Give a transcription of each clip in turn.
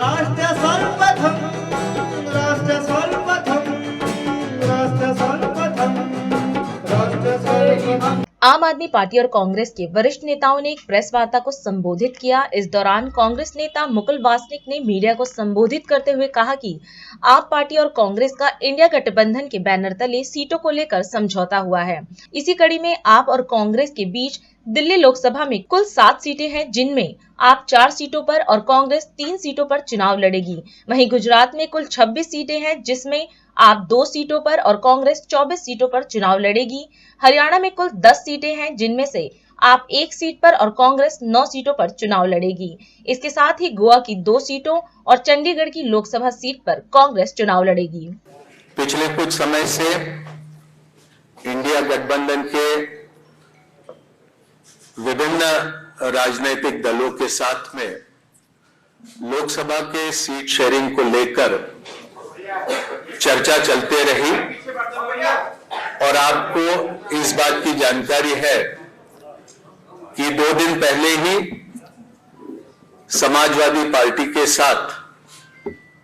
राष्ट्र सर्वप्रथम राष्ट्र सर्वप्रथम राष्ट्र सर्वप्रथम राष्ट्र सर्वप्रथम। आम आदमी पार्टी और कांग्रेस के वरिष्ठ नेताओं ने एक प्रेस वार्ता को संबोधित किया। इस दौरान कांग्रेस नेता मुकुल वासनिक ने मीडिया को संबोधित करते हुए कहा कि आप पार्टी और कांग्रेस का इंडिया गठबंधन के बैनर तले सीटों को लेकर समझौता हुआ है। इसी कड़ी में आप और कांग्रेस के बीच दिल्ली लोकसभा में कुल 7 सीटें हैं, जिनमें आप 4 सीटों पर और कांग्रेस 3 सीटों पर चुनाव लड़ेगी। वहीं गुजरात में कुल 26 सीटें हैं, जिसमें आप 2 सीटों पर और कांग्रेस 24 सीटों पर चुनाव लड़ेगी। हरियाणा में कुल 10 सीटें हैं, जिनमें से आप 1 सीट पर और कांग्रेस 9 सीटों पर चुनाव लड़ेगी। इसके साथ ही गोवा की 2 सीटों और चंडीगढ़ की लोकसभा सीट पर कांग्रेस चुनाव लड़ेगी। पिछले कुछ समय से इंडिया गठबंधन के विभिन्न राजनीतिक दलों के साथ में लोकसभा के सीट शेयरिंग को लेकर चर्चा चलते रही और आपको इस बात की जानकारी है कि 2 दिन पहले ही समाजवादी पार्टी के साथ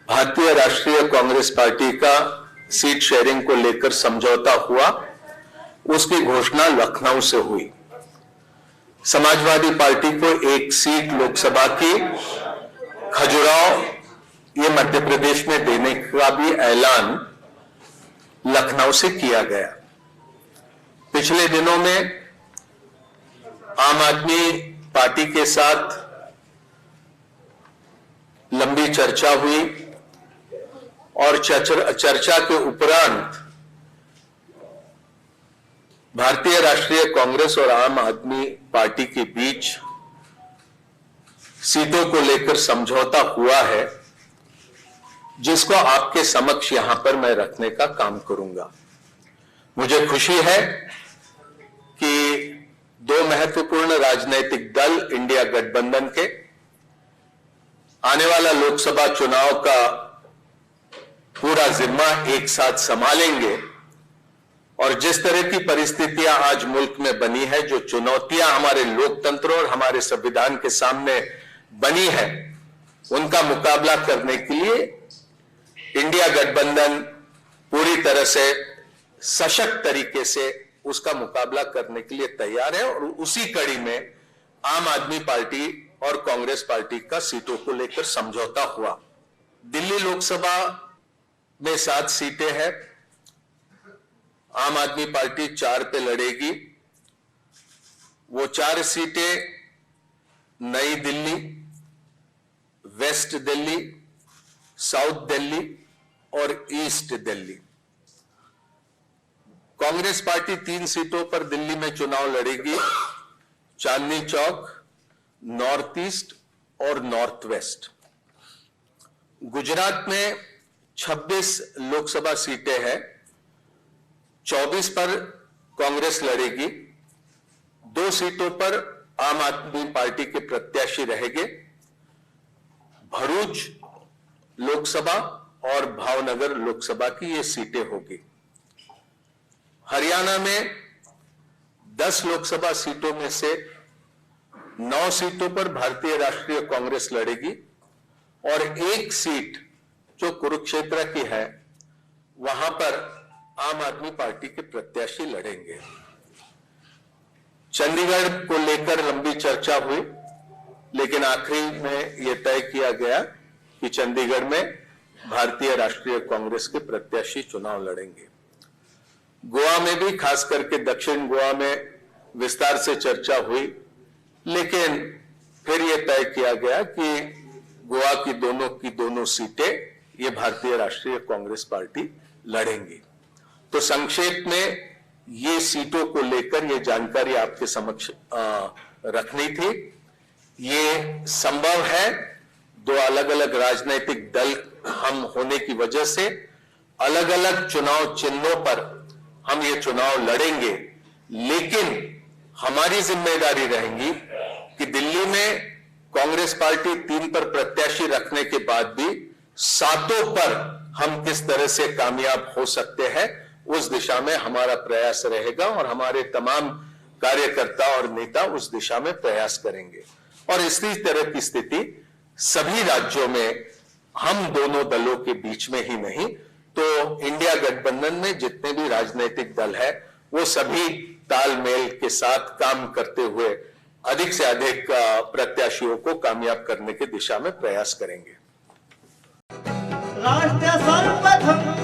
भारतीय राष्ट्रीय कांग्रेस पार्टी का सीट शेयरिंग को लेकर समझौता हुआ। उसकी घोषणा लखनऊ से हुई। समाजवादी पार्टी को 1 सीट लोकसभा की खजुराहो ये मध्य प्रदेश में देने का भी ऐलान लखनऊ से किया गया। पिछले दिनों में आम आदमी पार्टी के साथ लंबी चर्चा हुई और चर्चा के उपरांत भारतीय राष्ट्रीय कांग्रेस और आम आदमी पार्टी के बीच सीटों को लेकर समझौता हुआ है, जिसको आपके समक्ष यहां पर मैं रखने का काम करूंगा। मुझे खुशी है कि 2 महत्वपूर्ण राजनीतिक दल इंडिया गठबंधन के आने वाला लोकसभा चुनाव का पूरा जिम्मा एक साथ संभालेंगे और जिस तरह की परिस्थितियां आज मुल्क में बनी है, जो चुनौतियां हमारे लोकतंत्र और हमारे संविधान के सामने बनी है, उनका मुकाबला करने के लिए इंडिया गठबंधन पूरी तरह से सशक्त तरीके से उसका मुकाबला करने के लिए तैयार है। और उसी कड़ी में आम आदमी पार्टी और कांग्रेस पार्टी का सीटों को लेकर समझौता हुआ। दिल्ली लोकसभा में 7 सीटें हैं। आम आदमी पार्टी 4 पे लड़ेगी। वो 4 सीटें नई दिल्ली, वेस्ट दिल्ली, साउथ दिल्ली और ईस्ट दिल्ली। कांग्रेस पार्टी 3 सीटों पर दिल्ली में चुनाव लड़ेगी, चांदनी चौक, नॉर्थ ईस्ट और नॉर्थ वेस्ट। गुजरात में 26 लोकसभा सीटें हैं, 24 पर कांग्रेस लड़ेगी, 2 सीटों पर आम आदमी पार्टी के प्रत्याशी रहेंगे। भरूच लोकसभा और भावनगर लोकसभा की ये सीटें होगी। हरियाणा में 10 लोकसभा सीटों में से 9 सीटों पर भारतीय राष्ट्रीय कांग्रेस लड़ेगी और 1 सीट जो कुरुक्षेत्र की है, वहां पर आम आदमी पार्टी के प्रत्याशी लड़ेंगे। चंडीगढ़ को लेकर लंबी चर्चा हुई, लेकिन आखिरी में यह तय किया गया कि चंडीगढ़ में भारतीय राष्ट्रीय कांग्रेस के प्रत्याशी चुनाव लड़ेंगे। गोवा में भी, खास करके दक्षिण गोवा में विस्तार से चर्चा हुई, लेकिन फिर यह तय किया गया कि गोवा की दोनों सीटें ये भारतीय राष्ट्रीय कांग्रेस पार्टी लड़ेंगी। तो संक्षेप में ये सीटों को लेकर ये जानकारी आपके समक्ष रखनी थी। ये संभव है, 2 अलग अलग राजनीतिक दल हम होने की वजह से अलग अलग चुनाव चिन्हों पर हम ये चुनाव लड़ेंगे, लेकिन हमारी जिम्मेदारी रहेगी कि दिल्ली में कांग्रेस पार्टी 3 पर प्रत्याशी रखने के बाद भी 7 पर हम किस तरह से कामयाब हो सकते हैं, उस दिशा में हमारा प्रयास रहेगा और हमारे तमाम कार्यकर्ता और नेता उस दिशा में प्रयास करेंगे। और इसी तरह की स्थिति सभी राज्यों में हम दोनों दलों के बीच में ही नहीं तो इंडिया गठबंधन में जितने भी राजनीतिक दल है वो सभी तालमेल के साथ काम करते हुए अधिक से अधिक प्रत्याशियों को कामयाब करने की दिशा में प्रयास करेंगे। राष्ट्र सर्वप्रथम